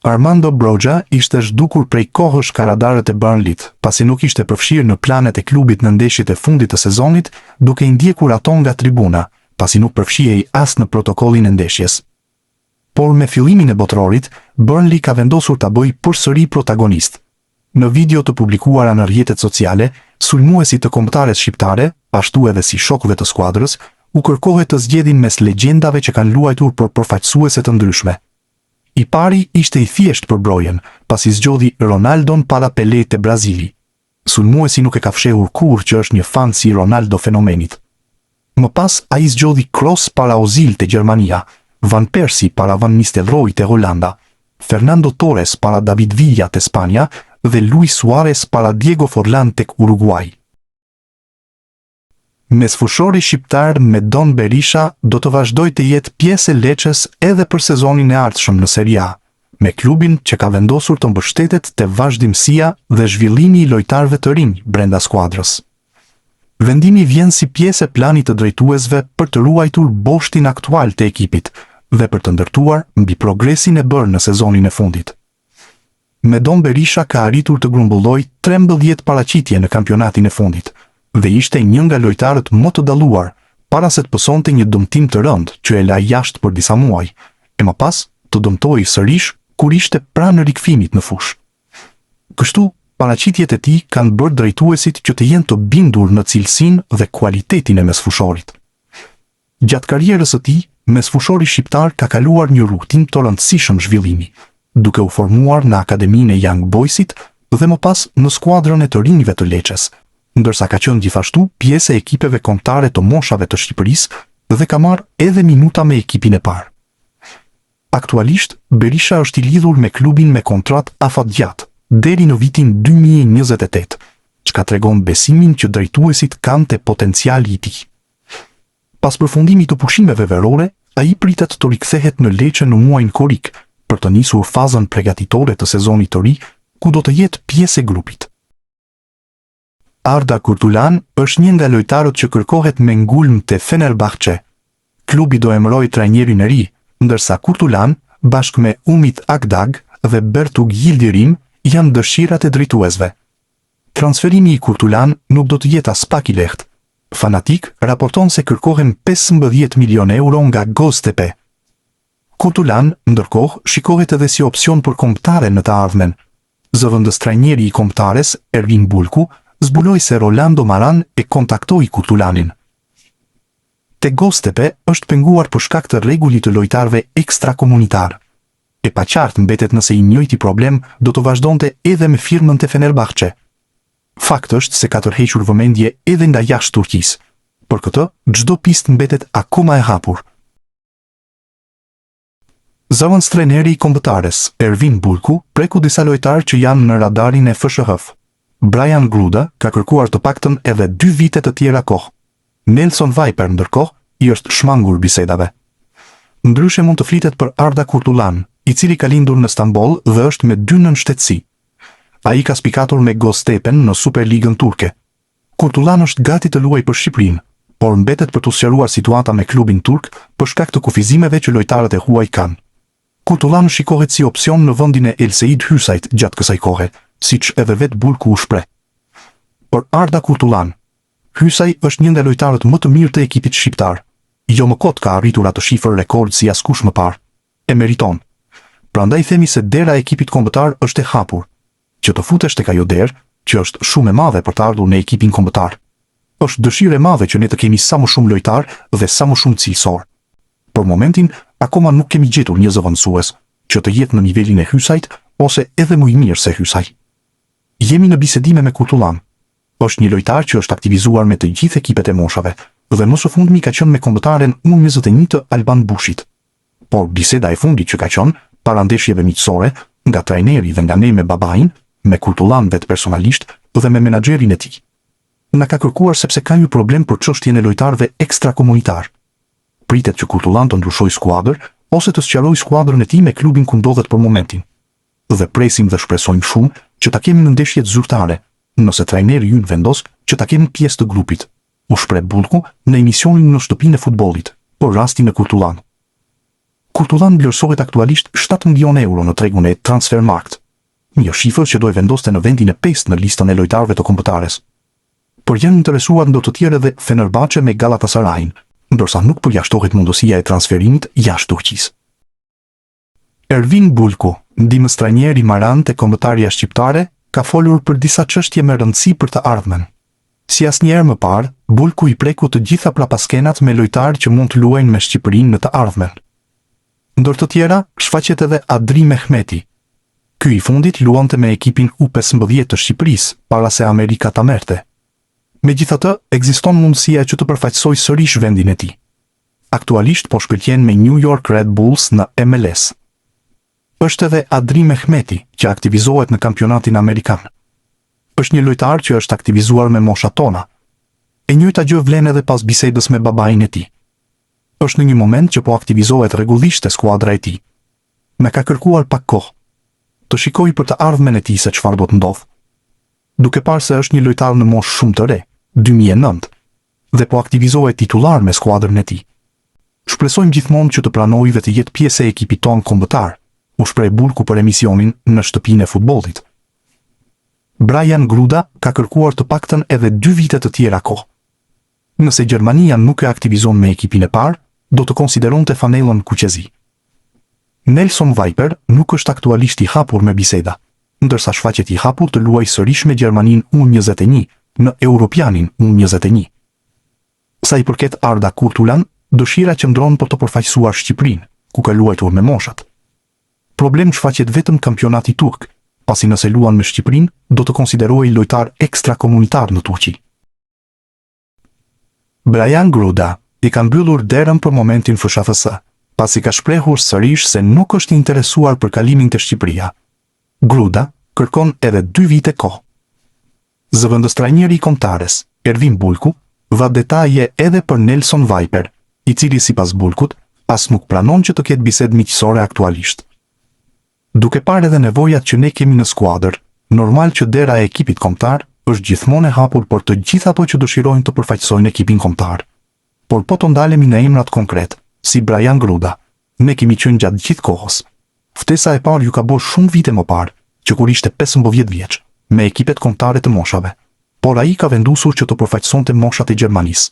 Armando Broja ishte zhdukur prej kohësh karadarët e Burnleyt, pasi nuk ishte përfshirë në planet e klubit në ndeshjet e fundit të sezonit, duke i ndjekur ato nga tribuna, pasi nuk përfshihej as në protokollin e ndeshjes. Por me fillimin e botrorit, Burnley ka vendosur ta bëjë përsëri protagonist. Në video të publikuara në rrjetet sociale, sulmuesit të kombëtares shqiptare, ashtu edhe si shokëve të skuadrës, u kërkohet të zgjedhin mes legjendave që kanë luajtur për përfaqësuese të ndryshme. I pari ishte i thjesht për brojen, pasi zgjodhi Ronaldon para Pelé të Brazili. Sulmuesi nuk e ka fshehur kurrë që është një fan si Ronaldo fenomenit. Më pas ai zgjodhi Kroos para Ozil të Gjermania, Van Persie para Van Nistelrooy të Holanda, Fernando Torres para David Villa të Spanja dhe Luis Suarez para Diego Forlan tek Uruguay. Mesfushori shqiptar Medon Berisha do të vazhdojë të jetë pjesë e Lecces edhe për sezonin e ardhshëm në Serie A, me klubin që ka vendosur të mbështetet te vazhdimësia dhe zhvillimi i lojtarëve të rinj brenda skuadrës. Vendimi vjen si pjesë e planit të drejtuesve për të ruajtur boshtin aktual të ekipit dhe për të ndërtuar mbi progresin e bërë në sezonin e fundit. Medon Berisha ka arritur të grumbullojë 13 paraqitje në kampionatin e fundit dhe ishte një nga lojtarët më të dalluar, para se të pësonte një dëmtim të rëndë që e la jashtë për disa muaj, e më pas të dëmtoi sërish kur ishte pranë rikthimit në fushë. Kështu, paraqitjet e tij kanë bërë drejtuesit që të jenë të bindur në cilësinë dhe kualitetin e mesfushorit. Gjatë karrierës së tij, mesfushori shqiptar ka kaluar një rrugtim të rëndësishëm zhvillimi, duke u formuar në Akademinë e Young Boysit dhe më pas në skuadrën e të rinjve të Lecces, ndërsa ka qenë gjithashtu pjesë e ekipeve kombëtare të moshave të Shqipërisë dhe ka marrë edhe minuta me ekipin e parë. Aktualisht, Berisha është i lidhur me klubin me kontratë afatgjatë deri në vitin 2028, çka tregon besimin që drejtuesit kanë te potenciali i tij. Pas përfundimit të pushimeve verore, ai pritet të rikthehet në Lecce në muajin korrik për të nisur fazën përgatitore të sezonit të ri, ku do të jetë pjesë e grupit. Arda Kurtulan është një nga lojtarët që kërkohet me ngulm te Fenerbahçe. Klubi do emërojë trajnerin e ri, ndërsa Kurtulan, bashkë me Umit Akdag dhe Bertug Yildirim, janë dëshirat e drejtuesve. Transferimi i Kurtulan nuk do të jetë as pak i lehtë. Fanatik raporton se kërkohen 15 milion euro nga Göztepe. Kurtulan, ndërkohë, shikohet edhe si opsion për kombëtare në të ardhmen. Zëvendës trajneri i kombëtares, Ervin Bulku, zbuloi se Rolando Maran e kontaktoi Kurtulanin. Te Göztepe është penguar për shkak të rregullit të lojtarëve ekstrakomunitar. E paqartë mbetet nëse i njëjti problem do të vazhdonte edhe me firmën te Fenerbahçe. Fakt është se ka tërhequr vëmendje edhe nga jashtë Turqisë. Për këtë, çdo pistë mbetet akoma e hapur. Zëvendës trajneri i kombëtares, Ervin Bulku, preku disa lojtarë që janë në radarin e FSHF. Brian Gruda ka kërkuar të paktën edhe 2 vite të tjera kohë. Nelson Viper ndërkohë i është shmangur bisedave. Ndryshe mund të flitet për Arda Kurtulan, i cili ka lindur në Stamboll dhe është me 2 nënshtetësi. Ai ka spikatur me Göztepen në Superligën turke. Kurtulan është gati të luajë për Shqipërinë, por mbetet për të sqaruar situata me klubin turk për shkak të kufizimeve që lojtarët e huaj kanë. Kurtulan shikohet si opsion në vendin e Elseid Hysajt gjatë kësaj kohe, siç edhe vetë Bulku u shpreh. Por Arda Kurtulan, Hysaj është një nga lojtarët më të mirë të ekipit shqiptar. Jo më kot ka arritur atë shifër rekord si askush më parë. E meriton. Prandaj themi se dera e ekipit kombëtar është e hapur. Që të futesh tek ajo derë, që është shumë e madhe për të ardhur në ekipin kombëtar. Është dëshirë e madhe që ne të kemi sa më shumë lojtar dhe sa më shumë cilësor. Për momentin, akoma nuk kemi gjetur një zëvendësues që të jetë në nivelin e Hysajt ose edhe më i mirë se Hysaj. Jemi në bisedime me Kurtulan. Është një lojtar që është aktivizuar me të gjithë ekipet e moshave dhe më së fundmi ka qenë me kombëtaren U21 të Alban Bushit. Por biseda e fundit që ka qenë para ndeshjeve miqësore nga trajneri dhe nga ne me babain, me Kurtulan vetë personalisht dhe me menaxherin e tij. Na ka kërkuar sepse ka një problem për çështjen e lojtarëve ekstrakomunitar. Pritet që Kurtulan të ndryshojë skuadër ose të sqarojë skuadrën e tij me klubin ku ndodhet për momentin. Dhe presim dhe shpresojmë shumë që ta kemi në ndeshjet zyrtare, nëse trajneri ynë vendos që ta kemi pjesë të grupit. U shpreh Bulku në emisionin Në shtëpinë e futbollit, por rastin e Kurtulan. Kurtullan vlerësohet aktualisht 7 milion euro në tregun e Transfermarkt. Një shifër që do e vendoste në vendin e 5 në listën e lojtarëve të kombëtares. Por janë interesuar ndo të tjerë edhe Fenerbahçe me Galatasarajin, ndërsa nuk përjashtohet mundësia e transferimit jashtë Turqisë. Ervin Bulku, ndihmës trajner i Marant e kombëtarja shqiptare, ka folur për disa çështje me rëndësi për të ardhmen. Si asnjëherë më parë, Bulku i preku të gjitha prapaskenat me lojtarë që mund të luajnë me Shqipërinë në të ardhmen. Ndër të tjera, shfaqet edhe Adri Mehmeti. Ky i fundit luante me ekipin U15 të Shqipërisë, para se Amerika ta merrte. Megjithatë, ekziston mundësia që të përfaqësojë sërish vendin e tij. Aktualisht po shkëlqen me New York Red Bulls në MLS. Është edhe Adri Mehmeti që aktivizohet në kampionatin amerikan. Është një lojtar që është aktivizuar me mosha tona. E njëjta gjë vlen edhe pas bisedës me babain e tij. Është në një moment që po aktivizohet rregullisht te skuadra e tij. Me ka kërkuar pak kohë të shikoj për të ardhmen e tij se çfarë do të ndodh. Duke parë se është një lojtar në moshë shumë të re, 2009, dhe po aktivizohet titullar me skuadrën e tij. Shpresojmë gjithmonë që të pranojë dhe të jetë pjesë e ekipit tonë kombëtar, u shpreh Bulku për emisionin Në shtëpinë e futbollit. Brian Gruda ka kërkuar të paktën edhe 2 vite të tjera kohë. Nëse Gjermania nuk e aktivizon me ekipin e parë, do të konsideronte fanellën kuqezi. Nelson Viper nuk është aktualisht i hapur me biseda, ndërsa shfaqet i hapur të luajë sërish me Gjermaninë U21 në Europianin U21. Sa i përket Arda Kurtulan, dëshira qëndron për të përfaqësuar Shqipërinë, ku ka luajtur me moshat. Problem shfaqet vetëm kampionati turk, pasi nëse luan me Shqipërinë, do të konsiderohej lojtar ekstrakomunitar në Turqi. Brian Gruda i ka mbyllur derën për momentin FSHFS, pasi ka shprehur sërish se nuk është interesuar për kalimin te Shqipëria. Gruda kërkon edhe 2 vite kohë. Zëvendës trajneri i kombëtares, Ervin Bulku, dha detaje edhe për Nelson Viper, i cili sipas Bulkut, as nuk pranon që të ketë bisedë miqësore aktualisht. Duke parë edhe nevojat që ne kemi në skuadër, normal që dera e ekipit kombëtar është gjithmonë e hapur për të gjithë ato që dëshirojnë të përfaqësojnë ekipin kombëtar. Por po të ndalemi në emrat konkret, si Brian Gruda, ne kemi qenë gjatë gjithë kohës. Ftesa e parë ju ka bërë shumë vite më parë, që kur ishte 15 vjeç, me ekipet kombëtare të moshave. Por ai ka vendosur që të përfaqësonte moshat e Gjermanisë.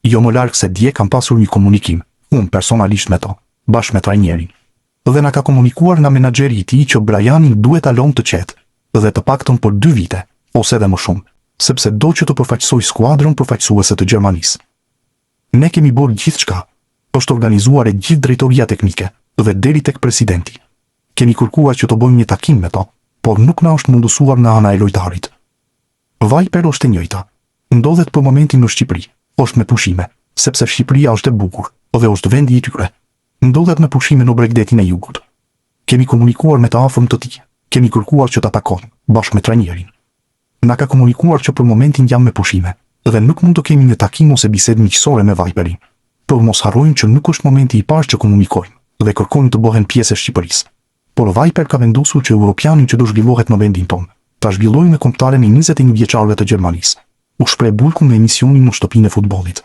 Jo më larg se dje kam pasur një komunikim, unë personalisht me to, bashkë me trajnerin. Dhe na ka komunikuar nga menaxheri i tij që Brianin duhet ta lënë të qetë, dhe të paktën për 2 vite, ose edhe më shumë, sepse do që të përfaqësojë skuadrën përfaqësuese të Gjermanisë. Ne kemi bërë gjithçka. Është organizuar e gjithë drejtoria teknike dhe deri tek presidenti. Kemi kërkuar që të bëjmë një takim me to, por nuk na është mundësuar nga ana e lojtarit. Viper është e njëjta. Ndodhet për momentin në Shqipëri, është me pushime, sepse Shqipëria është e bukur dhe është vendi i tyre. Ndodhet me pushime në Bregdetin e Jugut. Kemi komunikuar me të afërm të tij, kemi kërkuar që ta takojmë bashkë me trajnerin. Na ka komunikuar që për momentin jam me pushime dhe nuk mund të kemi një takim ose bisedë miqësore me Viperin. Por mos harrojmë që nuk është momenti i parë që komunikojmë dhe kërkojmë të bëhen pjesë e Shqipërisë. Por Viper ka vendosur që Europianin që do zhvillohet në vendin tonë, ta zhvillojë me kombëtaren e 21 vjeçarëve të Gjermanisë. U shpreh Bulku në emisionin Në shtëpinë e futbollit.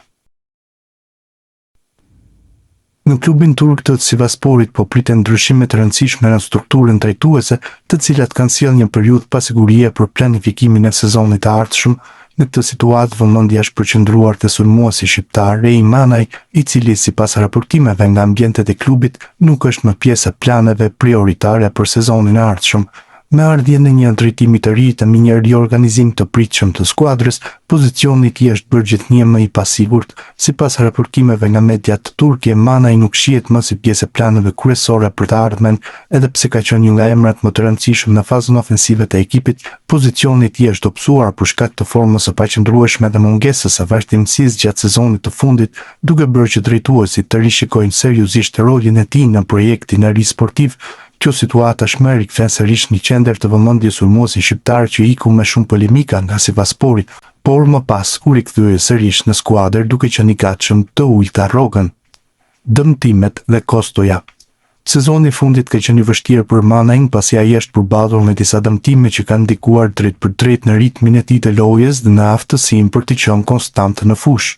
Në klubin turk të Sivasporit po priten ndryshime të rëndësishme në strukturën drejtuese, të cilat kanë sjellë një periudhë pasigurie për planifikimin e sezonit të ardhshëm. Në këtë situatë vëmendja është përqendruar te sulmuesi shqiptar Rei Manaj, i cili sipas raportimeve nga ambientet e klubit nuk është më pjesë e planeve prioritare për sezonin e ardhshëm. Me ardhjen e një drejtimi të ri të një riorganizim të pritshëm të skuadrës, pozicioni i tij është bërë gjithnjë më i pasigurt. Sipas raportimeve nga mediat turke, Manaj nuk shihet më si pjesë e planeve kryesore për të ardhmen, edhe pse ka qenë një nga emrat më të rëndësishëm në fazën ofensive të ekipit. Pozicioni i tij është dobësuar për shkak të formës së paqëndrueshme dhe mungesës së vazhdimësisë gjatë sezonit të fundit, duke bërë që drejtuesit të rishikojnë seriozisht rolin e tij në projektin e ri sportiv. Kjo situata shmëri kthen sërish një qendër të vëmendjes sulmuesin shqiptar që iku me shumë polemika nga Sivaspori, por më pas u rikthye sërish në skuadër duke qenë i gatshëm të ujta rrogën. Dëmtimet dhe kostoja. Sezoni i fundit ka qenë i vështirë për Manaj pasi ai është përballur me disa dëmtime që kanë ndikuar drejt për drejt në ritmin e tij të lojës dhe në aftësinë për të qenë konstant në fushë.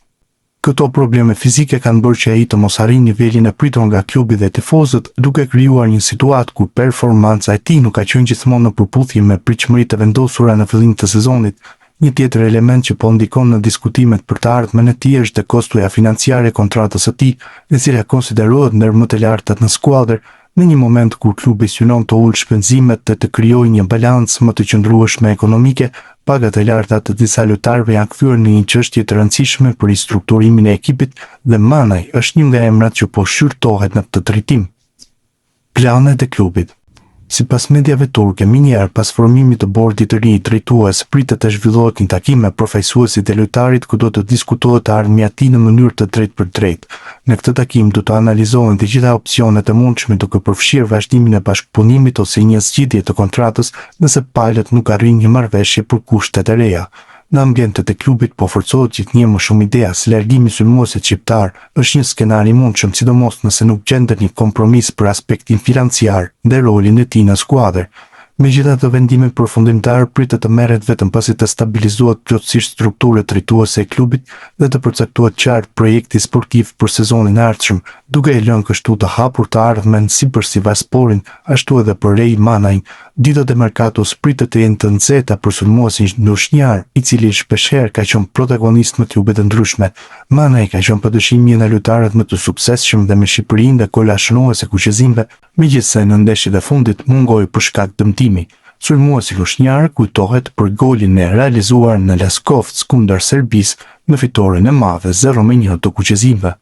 Këto probleme fizike kanë bërë që ai të mos arrijë nivelin e pritur nga klubi dhe tifozët, duke krijuar një situatë ku performanca e tij nuk ka qenë gjithmonë në përputhje me pritshmëritë e vendosura në fillim të sezonit. Një tjetër element që po ndikon në diskutimet për të ardhmen e tij është kostoja financiare e kontratës së tij, e cila konsiderohet ndër më të lartat në skuadër, në një moment kur klubi synon të ulë shpenzimet dhe të krijojë një balancë më të qëndrueshme ekonomike. Pagat e larta të disa lojtarëve janë kthyer në një çështje të rëndësishme për ristrukturimin e ekipit dhe Manaj është një nga emrat që po shqyrtohet në këtë drejtim. Planet e klubit. Sipas mediave turke, minjëherë pas formimit të bordit të ri drejtues, pritet të zhvillohet një takim me përfaqësuesit e lojtarit ku do të diskutohet ardhmja e tij në mënyrë të drejtë për drejtë. Në këtë takim do të analizohen të gjitha opsionet e mundshme duke përfshirë vazhdimin e bashkëpunimit ose një zgjidhje të kontratës nëse palët nuk arrin një marrëveshje për kushtet e reja. Në ambientet e klubit po forcohet gjithnjë më shumë ideja se largimi i sulmuesit shqiptar është një skenar i mundshëm, sidomos nëse nuk gjendet një kompromis për aspektin financiar dhe rolin e tij në skuadër. Megjithatë, vendimi përfundimtar pritet të merret vetëm pasi të stabilizohet plotësisht struktura drejtuese e klubit dhe të përcaktohet qartë projekti sportiv për sezonin e ardhshëm, duke e lënë kështu të hapur të ardhmen si për Sivassporin, ashtu edhe për Rej Manajin. Ditët e merkatos pritet të jenë të nxehta për sulmuesin ndoshnjak, i cili shpeshherë ka qenë protagonist në klube të ndryshme. Manaj ka qenë padyshim një nga lojtarët më të suksesshëm dhe me shqipërinë dhe kolashënuese kuqezimve, megjithse në ndeshjet e fundit mungoi për shkak të dëmtimi. Sulmuesi lushnjar kujtohet për golin e realizuar në Leskovec kundër Serbisë në fitoren e madhe 0-1 të kuqezimve.